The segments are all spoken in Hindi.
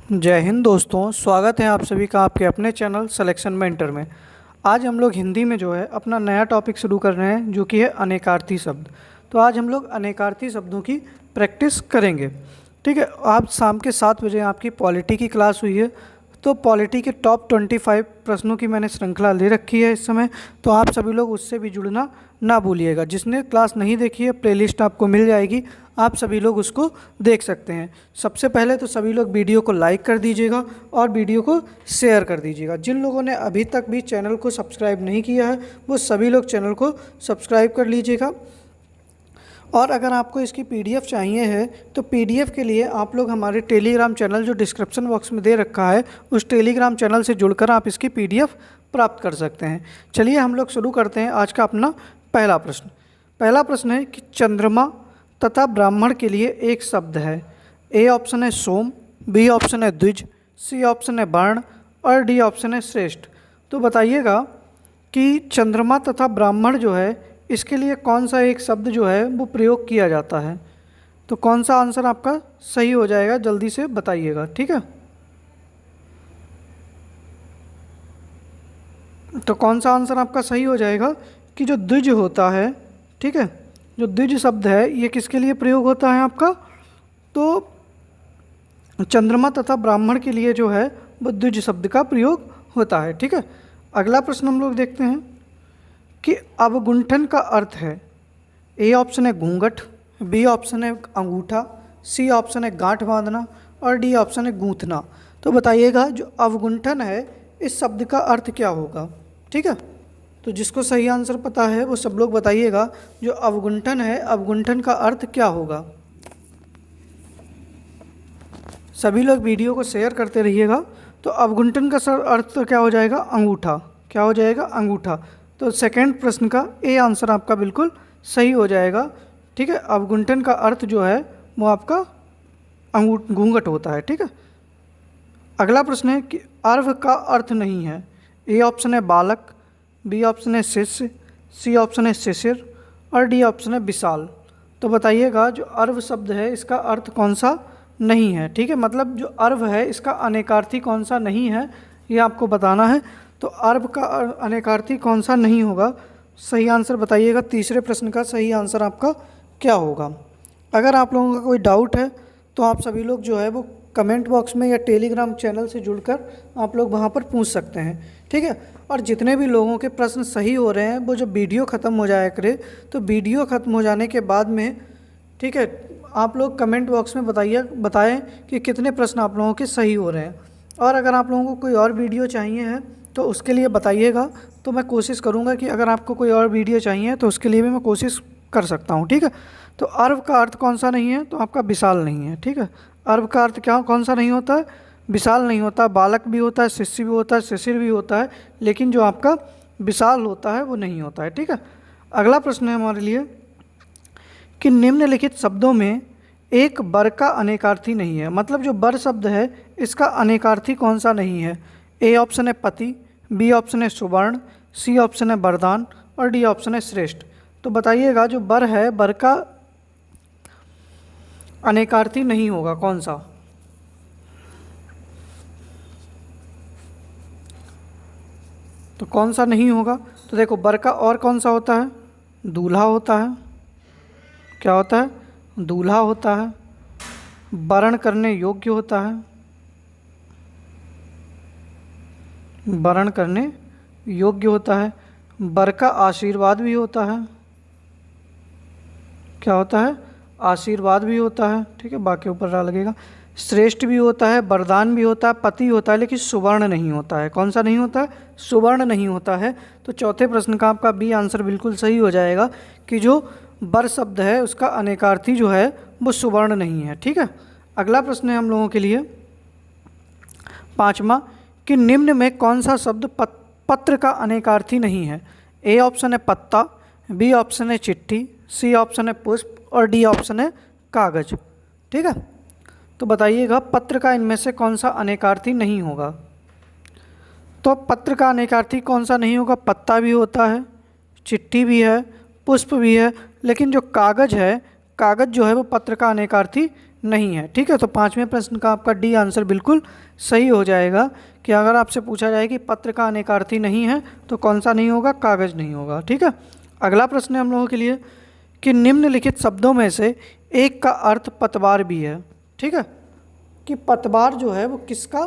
जय हिंद दोस्तों, स्वागत है आप सभी का आपके अपने चैनल सिलेक्शन मेंटर में। आज हम लोग हिंदी में जो है अपना नया टॉपिक शुरू कर रहे हैं, जो कि है अनेकार्थी शब्द। तो आज हम लोग अनेकार्थी शब्दों की प्रैक्टिस करेंगे। ठीक है, आज शाम के 7 बजे आपकी पॉलिटी की क्लास हुई है। तो पॉलिटी के टॉप 25 प्रश्नों की मैंने श्रृंखला ले रखी है इस समय, तो आप सभी लोग उससे भी जुड़ना ना भूलिएगा। जिसने क्लास नहीं देखी है, प्लेलिस्ट आपको मिल जाएगी, आप सभी लोग उसको देख सकते हैं। सबसे पहले तो सभी लोग वीडियो को लाइक कर दीजिएगा और वीडियो को शेयर कर दीजिएगा। जिन लोगों ने अभी तक भी चैनल को सब्सक्राइब नहीं किया है, वो सभी लोग चैनल को सब्सक्राइब कर लीजिएगा। और अगर आपको इसकी पीडीएफ चाहिए है तो पीडीएफ के लिए आप लोग हमारे टेलीग्राम चैनल जो डिस्क्रिप्शन बॉक्स में दे रखा है, उस टेलीग्राम चैनल से जुड़कर आप इसकी पीडीएफ प्राप्त कर सकते हैं। चलिए हम लोग शुरू करते हैं आज का अपना पहला प्रश्न। पहला प्रश्न है कि चंद्रमा तथा ब्राह्मण के लिए एक शब्द है। ए ऑप्शन है सोम, बी ऑप्शन है द्विज, सी ऑप्शन है वर्ण और डी ऑप्शन है श्रेष्ठ। तो बताइएगा कि चंद्रमा तथा ब्राह्मण जो है, इसके लिए कौन सा एक शब्द जो है वो प्रयोग किया जाता है। तो कौन सा आंसर आपका सही हो जाएगा, जल्दी से बताइएगा। ठीक है, तो कौन सा आंसर आपका सही हो जाएगा कि जो द्विज होता है, ठीक है, जो द्विज शब्द है ये किसके लिए प्रयोग होता है आपका, तो चंद्रमा तथा ब्राह्मण के लिए जो है वो द्विज शब्द का प्रयोग होता है। ठीक है, अगला प्रश्न हम लोग देखते हैं कि अवगुंठन का अर्थ है। ए ऑप्शन है घूंघट, बी ऑप्शन है अंगूठा, सी ऑप्शन है गांठ बांधना और डी ऑप्शन है गूंथना। तो बताइएगा जो अवगुंठन है इस शब्द का अर्थ क्या होगा। ठीक है, तो जिसको सही आंसर पता है वो सब लोग बताइएगा जो अवगुंठन है, अवगुंठन का अर्थ क्या होगा। सभी लोग वीडियो को शेयर करते रहिएगा। तो अवगुंठन का अर्थ तो क्या हो जाएगा, अंगूठा। क्या हो जाएगा, अंगूठा। तो सेकंड प्रश्न का ए आंसर आपका बिल्कुल सही हो जाएगा। ठीक है, अवगुंठन का अर्थ जो है वो आपका घूंघट होता है। ठीक है, अगला प्रश्न है कि अर्व का अर्थ नहीं है। ए ऑप्शन है बालक, बी ऑप्शन है शिष्य, सी ऑप्शन है शिशिर और डी ऑप्शन है विशाल। तो बताइएगा जो अर्व शब्द है इसका अर्थ कौन सा नहीं है। ठीक है, मतलब जो अर्व है इसका अनेकार्थी कौन सा नहीं है, ये आपको बताना है। तो अर्व का अनेकार्थी कौन सा नहीं होगा, सही आंसर बताइएगा। तीसरे प्रश्न का सही आंसर आपका क्या होगा। अगर आप लोगों का कोई डाउट है तो आप सभी लोग जो है वो कमेंट बॉक्स में या टेलीग्राम चैनल से जुड़कर आप लोग वहाँ पर पूछ सकते हैं। ठीक है, और जितने भी लोगों के प्रश्न सही हो रहे हैं वो जब वीडियो ख़त्म हो जाया करे, तो वीडियो ख़त्म हो जाने के बाद में, ठीक है, आप लोग कमेंट बॉक्स में बताएं कि कितने प्रश्न आप लोगों के सही हो रहे हैं। और अगर आप लोगों को कोई और वीडियो चाहिए है तो उसके लिए बताइएगा, तो मैं कोशिश करूँगा कि अगर आपको कोई और वीडियो चाहिए तो उसके लिए भी मैं कोशिश कर सकता हूँ। ठीक है, तो अर्व का अर्थ कौन सा नहीं है, तो आपका विशाल नहीं है। ठीक है, अर्व का अर्थ क्या कौन सा नहीं होता है, विशाल नहीं होता। बालक भी होता है, शिष्य भी होता है, शिशिर भी होता है, लेकिन जो आपका विशाल होता है वो नहीं होता है। ठीक है, अगला प्रश्न है हमारे लिए कि निम्नलिखित शब्दों में एक बर का अनेकार्थी नहीं है। मतलब जो बर शब्द है इसका अनेकार्थी कौन सा नहीं है। ए ऑप्शन है पति, बी ऑप्शन है सुवर्ण, सी ऑप्शन है वरदान और डी ऑप्शन है श्रेष्ठ। तो बताइएगा जो बर है, बर का अनेकार्थी नहीं होगा कौन सा। तो कौन सा नहीं होगा, तो देखो बर का और कौन सा होता है, दूल्हा होता है। क्या होता है, दूल्हा होता है। वरण करने योग्य होता है, वरण करने योग्य होता है। बर का आशीर्वाद भी होता है। क्या होता है, आशीर्वाद भी होता है। ठीक है, बाकी ऊपर रहा लगेगा। श्रेष्ठ भी होता है, वरदान भी होता है, पति होता है, लेकिन सुवर्ण नहीं होता है। कौन सा नहीं होता है, सुवर्ण नहीं होता है। तो चौथे प्रश्न का आपका बी आंसर बिल्कुल सही हो जाएगा कि जो बर शब्द है उसका अनेकार्थी जो है वो सुवर्ण नहीं है। ठीक है, अगला प्रश्न है हम लोगों के लिए पाँचवा कि निम्न में कौन सा शब्द पत्र का अनेकार्थी नहीं है। ए ऑप्शन है पत्ता, बी ऑप्शन है चिट्ठी, सी ऑप्शन है पुष्प और डी ऑप्शन है कागज। ठीक है, तो बताइएगा पत्र का इनमें से कौन सा अनेकार्थी नहीं होगा। तो पत्र का अनेकार्थी कौन सा नहीं होगा, पत्ता भी होता है, चिट्ठी भी है, पुष्प भी है, लेकिन जो कागज है, कागज जो है वो पत्र का अनेकार्थी नहीं है। ठीक है, तो पाँचवें प्रश्न का आपका डी आंसर बिल्कुल सही हो जाएगा कि अगर आपसे पूछा जाए कि पत्र का अनेकार्थी नहीं है तो कौन सा नहीं होगा, कागज नहीं होगा। ठीक है, अगला प्रश्न है हम लोगों के लिए कि निम्नलिखित शब्दों में से एक का अर्थ पतवार भी है। ठीक है, कि पतवार जो है वो किसका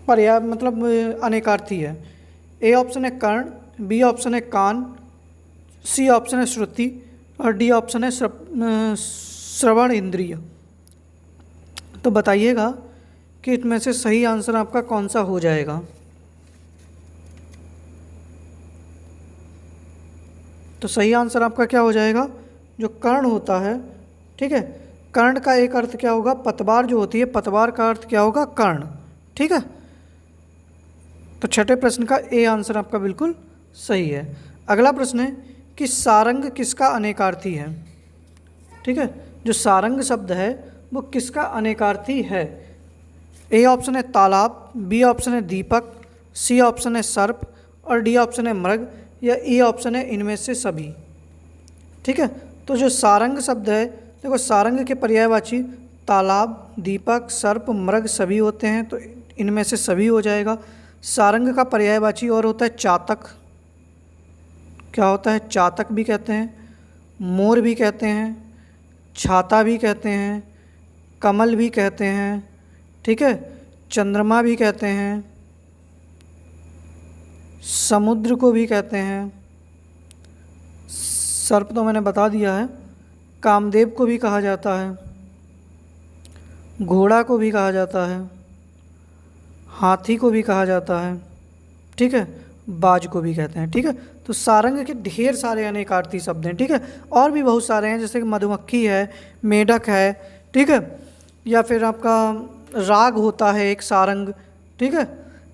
पर्याय मतलब अनेकार्थी है। ए ऑप्शन है कर्ण, बी ऑप्शन है कान, सी ऑप्शन है श्रुति और डी ऑप्शन है श्रवण इंद्रिय। तो बताइएगा कि इनमें से सही आंसर आपका कौन सा हो जाएगा। तो सही आंसर आपका क्या हो जाएगा, जो कर्ण होता है। ठीक है, कर्ण का एक अर्थ क्या होगा, पतवार जो होती है, पतवार का अर्थ क्या होगा, कर्ण। ठीक है, तो छठे प्रश्न का ए आंसर आपका बिल्कुल सही है। अगला प्रश्न है कि सारंग किसका अनेकार्थी है। ठीक है, जो सारंग शब्द है वो किसका अनेकार्थी है। ए ऑप्शन है तालाब, बी ऑप्शन है दीपक, सी ऑप्शन है सर्प और डी ऑप्शन है मृग या ई ऑप्शन है इनमें से सभी। ठीक है, तो जो सारंग शब्द है, देखो सारंग के पर्यायवाची तालाब, दीपक, सर्प, मृग सभी होते हैं, तो इनमें से सभी हो जाएगा। सारंग का पर्यायवाची और होता है चातक। क्या होता है, चातक भी कहते हैं, मोर भी कहते हैं, छाता भी कहते हैं, कमल भी कहते हैं। ठीक है, चंद्रमा भी कहते हैं, समुद्र को भी कहते हैं, सर्प तो मैंने बता दिया है, कामदेव को भी कहा जाता है, घोड़ा को भी कहा जाता है, हाथी को भी कहा जाता है। ठीक है, बाज को भी कहते हैं। ठीक है, तो सारंग के ढेर सारे अनेकार्थी शब्द हैं। ठीक है, और भी बहुत सारे हैं, जैसे कि मधुमक्खी है, मेढक है। ठीक है, या फिर आपका राग होता है एक सारंग। ठीक है,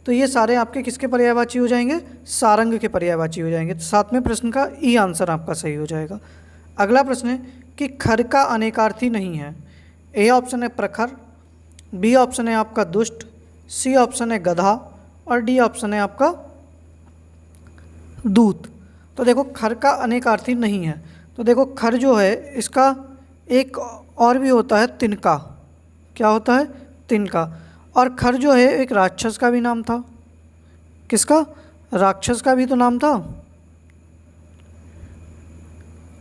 तो ये सारे आपके किसके पर्यायवाची हो जाएंगे, सारंग के पर्यायवाची हो जाएंगे। तो सातवें प्रश्न का ई आंसर आपका सही हो जाएगा। अगला प्रश्न है कि खर का अनेकार्थी नहीं है। ए ऑप्शन है प्रखर, बी ऑप्शन है आपका दुष्ट, सी ऑप्शन है गधा और डी ऑप्शन है आपका दूत। तो देखो खर का अनेकार्थी नहीं है, तो देखो खर जो है इसका एक और भी होता है तिनका। क्या होता है, तिनका। और खर जो है एक राक्षस का भी नाम था। किसका, राक्षस का भी तो नाम था,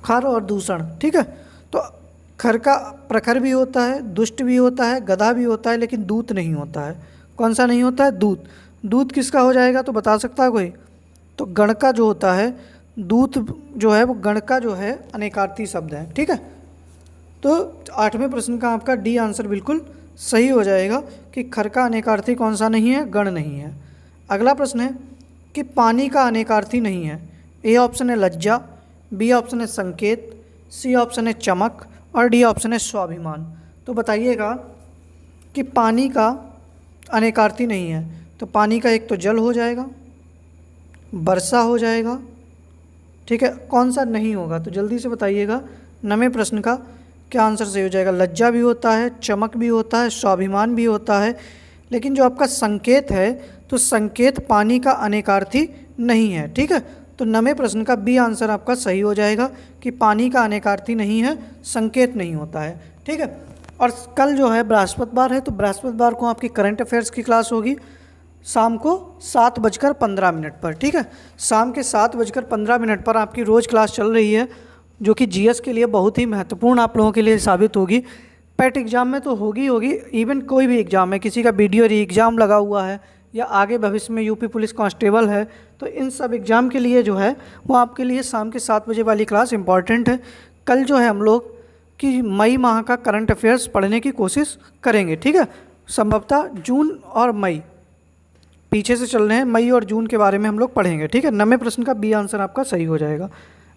खर और दूषण। ठीक है, तो खर का प्रखर भी होता है, दुष्ट भी होता है, गधा भी होता है, लेकिन दूत नहीं होता है। कौन सा नहीं होता है, दूत। दूत किसका हो जाएगा, तो बता सकता है कोई। तो गण का जो होता है, दूत जो है वो गण का जो है अनेकार्थी शब्द है। ठीक है, तो आठवें प्रश्न का आपका डी आंसर बिल्कुल सही हो जाएगा कि खर का अनेकार्थी कौन सा नहीं है, गण नहीं है। अगला प्रश्न है कि पानी का अनेकार्थी नहीं है। ए ऑप्शन है लज्जा, बी ऑप्शन है संकेत, सी ऑप्शन है चमक और डी ऑप्शन है स्वाभिमान। तो बताइएगा कि पानी का अनेकार्थी नहीं है, तो पानी का एक तो जल हो जाएगा, वर्षा हो जाएगा। ठीक है, कौन सा नहीं होगा, तो जल्दी से बताइएगा। नवें प्रश्न का क्या आंसर सही हो जाएगा। लज्जा भी होता है, चमक भी होता है, स्वाभिमान भी होता है, लेकिन जो आपका संकेत है, तो संकेत पानी का अनेकार्थी नहीं है। ठीक है, तो नवें प्रश्न का बी आंसर आपका सही हो जाएगा कि पानी का अनेकार्थी नहीं है, संकेत नहीं होता है। ठीक है, और कल जो है बृहस्पतिवार है, तो बृहस्पतिवार को आपकी करंट अफेयर्स की क्लास होगी शाम को 7:15 पर। ठीक है, शाम के 7:15 पर आपकी रोज़ क्लास चल रही है, जो कि जीएस के लिए बहुत ही महत्वपूर्ण आप लोगों के लिए साबित होगी। पेट एग्ज़ाम में तो होगी, इवन कोई भी एग्ज़ाम है, किसी का वीडियो री एग्ज़ाम लगा हुआ है या आगे भविष्य में यूपी पुलिस कांस्टेबल है, तो इन सब एग्ज़ाम के लिए जो है वो आपके लिए शाम के 7 बजे वाली क्लास इंपॉर्टेंट है। कल जो है हम लोग कि मई माह का करंट अफेयर्स पढ़ने की कोशिश करेंगे। ठीक है, संभवतः जून और मई पीछे से चल रहे हैं, मई और जून के बारे में हम लोग पढ़ेंगे। ठीक है, नवें प्रश्न का बी आंसर आपका सही हो जाएगा।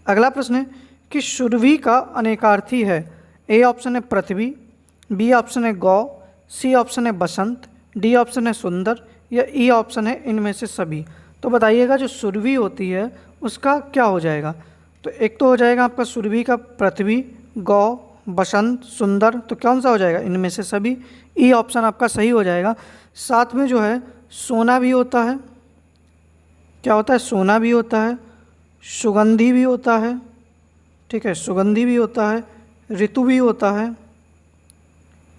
अगला प्रश्न है कि सुरभि का अनेकार्थी है। ए ऑप्शन है पृथ्वी, बी ऑप्शन है गौ, सी ऑप्शन है बसंत, डी ऑप्शन है सुंदर या ई ऑप्शन है इनमें से सभी। तो बताइएगा जो सुरभि होती है उसका क्या हो जाएगा। तो एक तो हो जाएगा आपका सुरभि का पृथ्वी, गौ, बसंत, सुंदर, तो कौन सा हो जाएगा, इनमें से सभी। ई ऑप्शन आपका सही हो जाएगा। साथ में जो है सोना भी होता है। क्या होता है, सोना भी होता है, सुगंधी भी होता है। ठीक है, सुगंधी भी होता है, ऋतु भी होता है,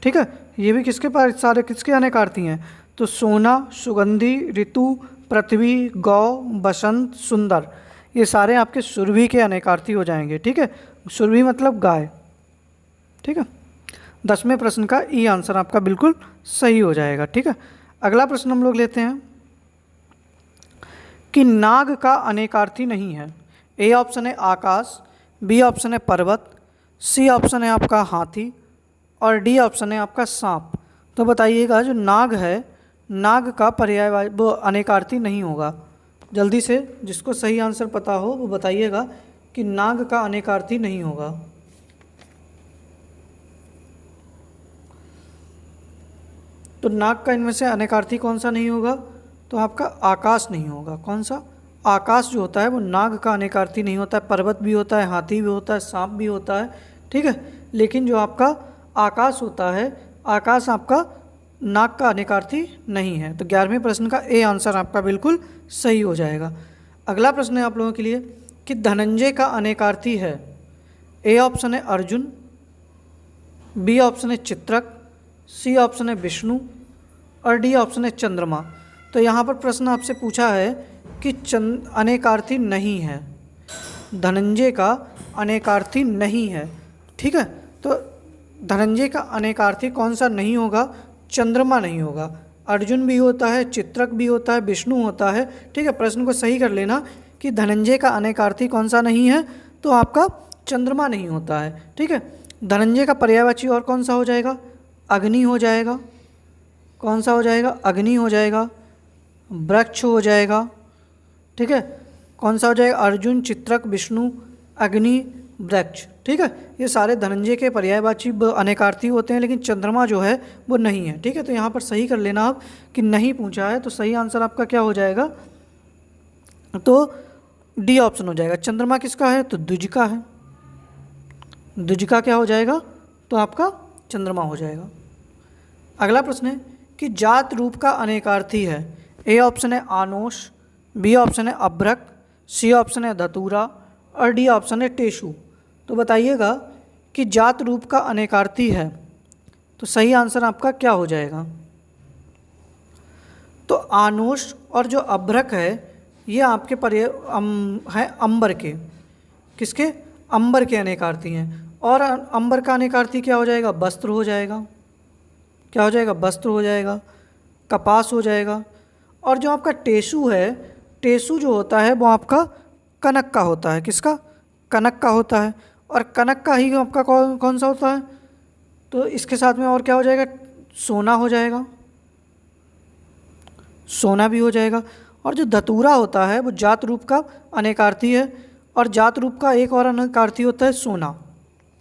ठीक है, ये भी किसके पास, सारे किसके अनेकार्थी हैं, तो सोना, सुगंधी, ऋतु, पृथ्वी, गौ, बसंत, सुंदर, ये सारे आपके सुरभि के अनेकार्थी हो जाएंगे, ठीक है, सुरभि मतलब गाय, ठीक है। 10वें प्रश्न का ई आंसर आपका बिल्कुल सही हो जाएगा, ठीक है। अगला प्रश्न हम लोग लेते हैं कि नाग का अनेकार्थी नहीं है। ए ऑप्शन है आकाश, बी ऑप्शन है पर्वत, सी ऑप्शन है आपका हाथी और डी ऑप्शन है आपका सांप। तो बताइएगा जो नाग है, नाग का पर्याय वो अनेकार्थी नहीं होगा। जल्दी से जिसको सही आंसर पता हो वो बताइएगा कि नाग का अनेकार्थी नहीं होगा। तो नाग का इनमें से अनेकार्थी कौन सा नहीं होगा, तो आपका आकाश नहीं होगा। कौन सा, आकाश जो होता है वो नाग का अनेकार्थी नहीं होता है। पर्वत भी होता है, हाथी भी होता है, सांप भी होता है, ठीक है, लेकिन जो आपका आकाश होता है, आकाश आपका नाग का अनेकार्थी नहीं है। तो 11वें प्रश्न का ए आंसर आपका बिल्कुल सही हो जाएगा। अगला प्रश्न है आप लोगों के लिए कि धनंजय का अनेकार्थी है। ए ऑप्शन है अर्जुन, बी ऑप्शन है चित्रक, सी ऑप्शन है विष्णु और डी ऑप्शन है चंद्रमा। तो यहाँ पर प्रश्न आपसे पूछा है कि अनेकार्थी नहीं है, धनंजय का अनेकार्थी नहीं है, ठीक है। तो धनंजय का अनेकार्थी कौन सा नहीं होगा, चंद्रमा नहीं होगा। अर्जुन भी होता है, चित्रक भी होता है, विष्णु होता है, ठीक है। प्रश्न को सही कर लेना कि धनंजय का अनेकार्थी कौन सा नहीं है, तो आपका चंद्रमा नहीं होता है, ठीक है। धनंजय का पर्यायवाची और कौन सा हो जाएगा, अग्नि हो जाएगा। कौन सा हो जाएगा, अग्नि हो जाएगा, वृक्ष हो जाएगा, ठीक है। कौन सा हो जाएगा, अर्जुन, चित्रक, विष्णु, अग्नि, वृक्ष, ठीक है। ये सारे धनंजय के पर्यायवाची अनेकार्थी होते हैं, लेकिन चंद्रमा जो है वो नहीं है, ठीक है। तो यहाँ पर सही कर लेना आप कि नहीं पूछा है, तो सही आंसर आपका क्या हो जाएगा, तो डी ऑप्शन हो जाएगा। चंद्रमा किसका है, तो द्विज का है। द्विज का क्या हो जाएगा, तो आपका चंद्रमा हो जाएगा। अगला प्रश्न है कि जात रूप का अनेकार्थी है। ए ऑप्शन है आनोश, बी ऑप्शन है अभ्रक, सी ऑप्शन है धतूरा और डी ऑप्शन है टेशु। तो बताइएगा कि जात रूप का अनेकार्थी है, तो सही आंसर आपका क्या हो जाएगा, तो आनोश और जो अभ्रक है ये आपके हैं अंबर के, किसके, अंबर के अनेकार्थी हैं। और अंबर का अनेकार्थी क्या हो जाएगा, वस्त्र हो जाएगा। क्या हो जाएगा, वस्त्र हो जाएगा, कपास हो जाएगा। और जो आपका टेसु है, टेसु जो होता है वो आपका कनक का होता है। किसका, कनक का होता है। और कनक का ही आपका कौन सा होता है, तो इसके साथ में और क्या हो जाएगा, सोना हो जाएगा, सोना भी हो जाएगा। और जो धतूरा होता है वो जात रूप का अनेकार्थी है, और जात रूप का एक और अनेकार्थी होता है सोना,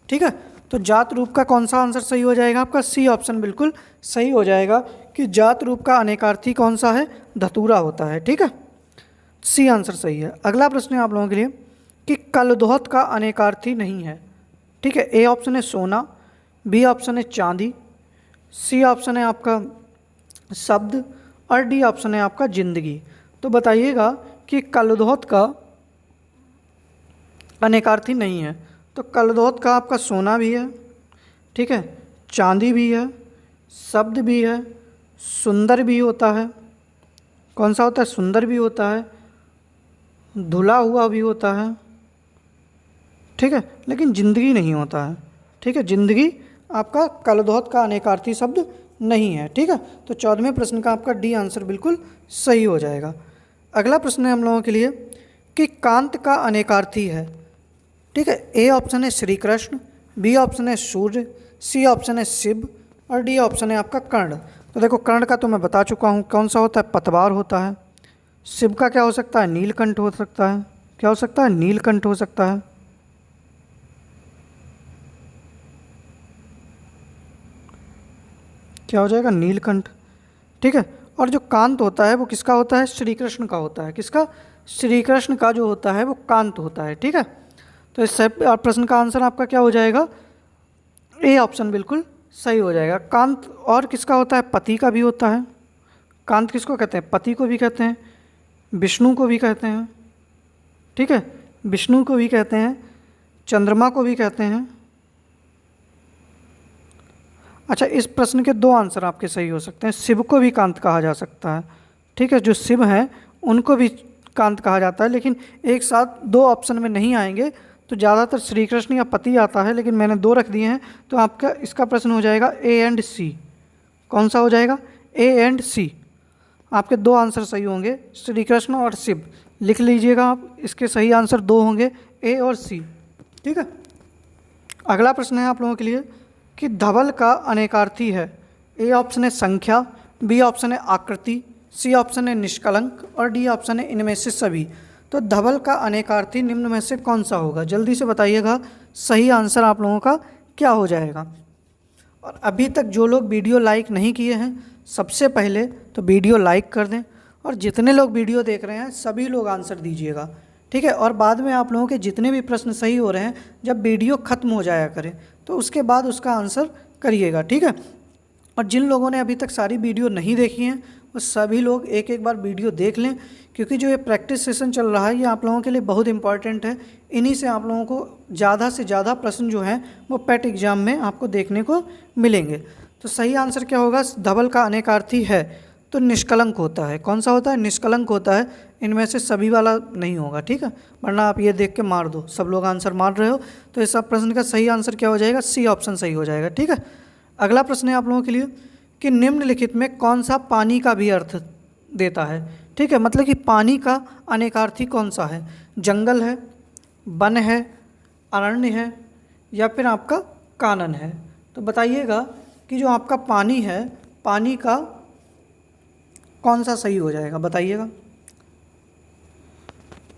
ठीक है। तो जात रूप का कौन सा आंसर सही हो जाएगा, आपका सी ऑप्शन बिल्कुल सही हो जाएगा कि जात रूप का अनेकार्थी कौन सा है, धतूरा होता है, ठीक है। सी आंसर सही है। अगला प्रश्न है आप लोगों के लिए कि कलधौत का अनेकार्थी नहीं है, ठीक है। ए ऑप्शन है सोना, बी ऑप्शन है चांदी, सी ऑप्शन है आपका शब्द और डी ऑप्शन है आपका जिंदगी। तो बताइएगा कि कलधौत का अनेकार्थी नहीं है। तो कलधौत का आपका सोना भी है, ठीक है, चांदी भी है, शब्द भी है, सुंदर भी होता है। कौन सा होता है, सुंदर भी होता है, धुला हुआ भी होता है, ठीक है, लेकिन जिंदगी नहीं होता है, ठीक है। जिंदगी आपका कलधौत का अनेकार्थी शब्द नहीं है, ठीक है। तो 14वें प्रश्न का आपका डी आंसर बिल्कुल सही हो जाएगा। अगला प्रश्न है हम लोगों के लिए कि कांत का अनेकार्थी है, ठीक है। ए ऑप्शन है श्री कृष्ण, बी ऑप्शन है सूर्य, सी ऑप्शन है शिव और डी ऑप्शन है आपका कर्ण। तो देखो कर्ण का तो मैं बता चुका हूँ, कौन सा होता है, पतवार होता है। शिव का क्या हो सकता है, नीलकंठ हो सकता है। क्या हो सकता है, नीलकंठ हो सकता है। क्या हो जाएगा, नीलकंठ, ठीक है। और जो कांत होता है वो किसका होता है, श्री कृष्ण का होता है। किसका, श्री कृष्ण का जो होता है वो कांत होता है, ठीक है। तो इस प्रश्न का आंसर आपका क्या हो जाएगा, ए ऑप्शन बिल्कुल सही हो जाएगा। कांत और किसका होता है, पति का भी होता है। कांत किसको कहते हैं, पति को भी कहते हैं, विष्णु को भी कहते हैं, ठीक है, विष्णु को भी कहते हैं, चंद्रमा को भी कहते हैं, अच्छा, इस प्रश्न के दो आंसर आपके सही हो सकते हैं। शिव को भी कांत कहा जा सकता है, ठीक है, जो शिव हैं उनको भी कांत कहा जाता है, लेकिन एक साथ दो ऑप्शन में नहीं आएंगे, तो ज़्यादातर श्री कृष्ण या पति आता है, लेकिन मैंने दो रख दिए हैं, तो आपका इसका प्रश्न हो जाएगा ए एंड सी। कौन सा हो जाएगा? ए एंड सी। आपके दो आंसर सही होंगे, श्री कृष्ण और शिव। लिख लीजिएगा आप, इसके सही आंसर दो होंगे, ए और सी, ठीक है। अगला प्रश्न है आप लोगों के लिए कि धवल का अनेकार्थी है। ए ऑप्शन है संख्या, बी ऑप्शन है आकृति, सी ऑप्शन है निष्कलंक और डी ऑप्शन है इनमें से सभी। तो धवल का अनेकार्थी निम्न में से कौन सा होगा? जल्दी से बताइएगा, सही आंसर आप लोगों का क्या हो जाएगा। और अभी तक जो लोग वीडियो लाइक नहीं किए हैं, सबसे पहले तो वीडियो लाइक कर दें, और जितने लोग वीडियो देख रहे हैं सभी लोग आंसर दीजिएगा, ठीक है। और बाद में आप लोगों के जितने भी प्रश्न सही हो रहे हैं, जब वीडियो ख़त्म हो जाया करें तो उसके बाद उसका आंसर करिएगा, ठीक है। और जिन लोगों ने अभी तक सारी वीडियो नहीं देखी हैं, वो सभी लोग एक एक बार वीडियो देख लें, क्योंकि जो ये प्रैक्टिस सेशन चल रहा है ये आप लोगों के लिए बहुत इंपॉर्टेंट है। इन्हीं से आप लोगों को ज़्यादा से ज़्यादा प्रश्न जो हैं वो पेट एग्जाम में आपको देखने को मिलेंगे। तो सही आंसर क्या होगा? धवल का अनेकार्थी है तो निष्कलंक होता है। कौन सा होता है? निष्कलंक होता है। इनमें से सभी वाला नहीं होगा, ठीक है, वरना आप ये देख के मार दो, सब लोग आंसर मार रहे हो। तो इस सब प्रश्न का सही आंसर क्या हो जाएगा? सी ऑप्शन सही हो जाएगा, ठीक है। अगला प्रश्न है आप लोगों के लिए कि निम्नलिखित में कौन सा पानी का भी अर्थ देता है, ठीक है, मतलब कि पानी का अनेकार्थी कौन सा है? जंगल है, वन है, अरण्य है, या फिर आपका कानन है। तो बताइएगा कि जो आपका पानी है, पानी का कौन सा सही हो जाएगा, बताइएगा।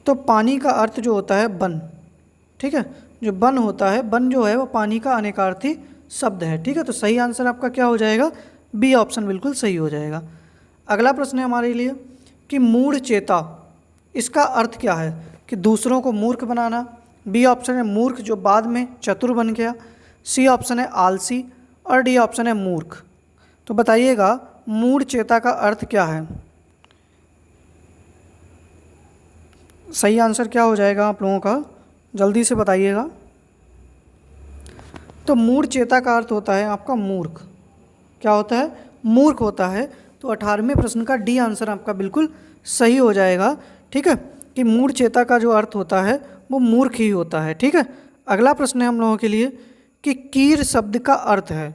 तो पानी का अर्थ जो होता है वन, ठीक है, जो वन होता है, वन जो है वो पानी का अनेकार्थी शब्द है, ठीक है। तो सही आंसर आपका क्या हो जाएगा? बी ऑप्शन बिल्कुल सही हो जाएगा। अगला प्रश्न है हमारे लिए कि मूढ़ चेता, इसका अर्थ क्या है? कि दूसरों को मूर्ख बनाना। बी ऑप्शन है मूर्ख जो बाद में चतुर बन गया, सी ऑप्शन है आलसी और डी ऑप्शन है मूर्ख। तो बताइएगा मूढ़ चेता का अर्थ क्या है? सही आंसर क्या हो जाएगा आप लोगों का? जल्दी से बताइएगा। तो मूढ़ चेता का अर्थ होता है आपका मूर्ख। क्या होता है? मूर्ख होता है। तो 18वें प्रश्न का डी आंसर आपका बिल्कुल सही हो जाएगा, ठीक है, कि मूढ़ चेता का जो अर्थ होता है वो मूर्ख ही होता है, ठीक है। अगला प्रश्न है हम लोगों के लिए कि कीर शब्द का अर्थ है।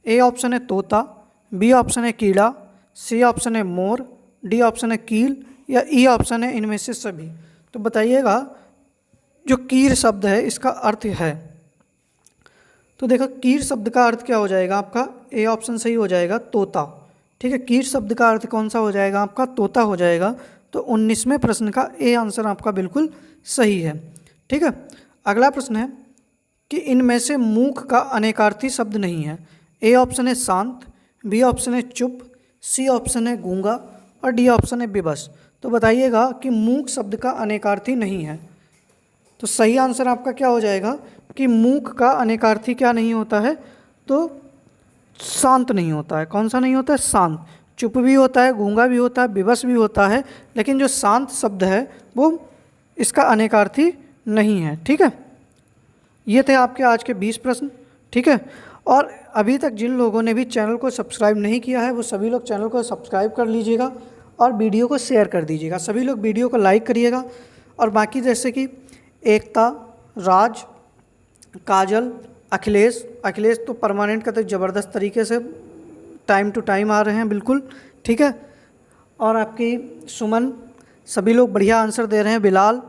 ए ऑप्शन है तोता, बी ऑप्शन है कीड़ा, सी ऑप्शन है मोर, डी ऑप्शन है कील या ई ऑप्शन है इनमें से सभी। तो बताइएगा जो कीर शब्द है इसका अर्थ है। तो देखो कीर शब्द का अर्थ क्या हो जाएगा आपका? ए ऑप्शन सही हो जाएगा, तोता, ठीक है। कीर शब्द का अर्थ कौन सा हो जाएगा आपका? तोता हो जाएगा। तो 19वें प्रश्न का ए आंसर आपका बिल्कुल सही है, ठीक है। अगला प्रश्न है कि इनमें से मूक का अनेकार्थी शब्द नहीं है। ए ऑप्शन है शांत, बी ऑप्शन है चुप, सी ऑप्शन है गूंगा और डी ऑप्शन है बेबस। तो बताइएगा कि मूक शब्द का अनेकार्थी नहीं है। तो सही आंसर आपका क्या हो जाएगा कि मूक का अनेकार्थी क्या नहीं होता है? तो शांत नहीं होता है। कौन सा नहीं होता है? शांत। चुप भी होता है, गूंगा भी होता है, बेबस भी होता है, लेकिन जो शांत शब्द है वो इसका अनेकार्थी नहीं है, ठीक है। ये थे आपके आज के 20 प्रश्न, ठीक है। और अभी तक जिन लोगों ने भी चैनल को सब्सक्राइब नहीं किया है वो सभी लोग चैनल को सब्सक्राइब कर लीजिएगा और वीडियो को शेयर कर दीजिएगा। सभी लोग वीडियो को लाइक करिएगा। और बाकी जैसे कि एकता, राज, काजल, अखिलेश तो परमानेंट का तो ज़बरदस्त तरीके से टाइम टू टाइम आ रहे हैं, बिल्कुल, ठीक है। और आपकी सुमन, सभी लोग बढ़िया आंसर दे रहे हैं। बिलाल,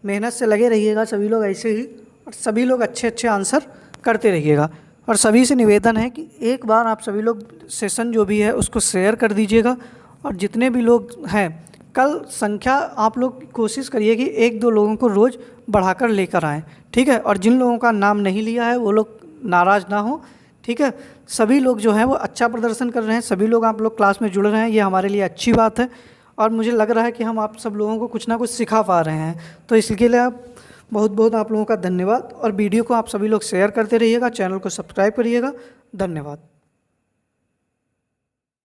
मेहनत से लगे रहिएगा सभी लोग ऐसे ही, और सभी लोग अच्छे अच्छे आंसर करते रहिएगा। और सभी से निवेदन है कि एक बार आप सभी लोग सेशन जो भी है उसको शेयर कर दीजिएगा। और जितने भी लोग हैं, कल संख्या आप लोग कोशिश करिए कि 1-2 लोगों को रोज़ बढ़ाकर लेकर आएँ, ठीक है। और जिन लोगों का नाम नहीं लिया है वो लोग नाराज़ ना हो, ठीक है। सभी लोग जो हैं वो अच्छा प्रदर्शन कर रहे हैं, सभी लोग आप लोग क्लास में जुड़ रहे हैं, ये हमारे लिए अच्छी बात है। और मुझे लग रहा है कि हम आप सब लोगों को कुछ ना कुछ सिखा पा रहे हैं। तो इसके लिए आप बहुत बहुत आप लोगों का धन्यवाद। और वीडियो को आप सभी लोग शेयर करते रहिएगा, चैनल को सब्सक्राइब करिएगा। धन्यवाद।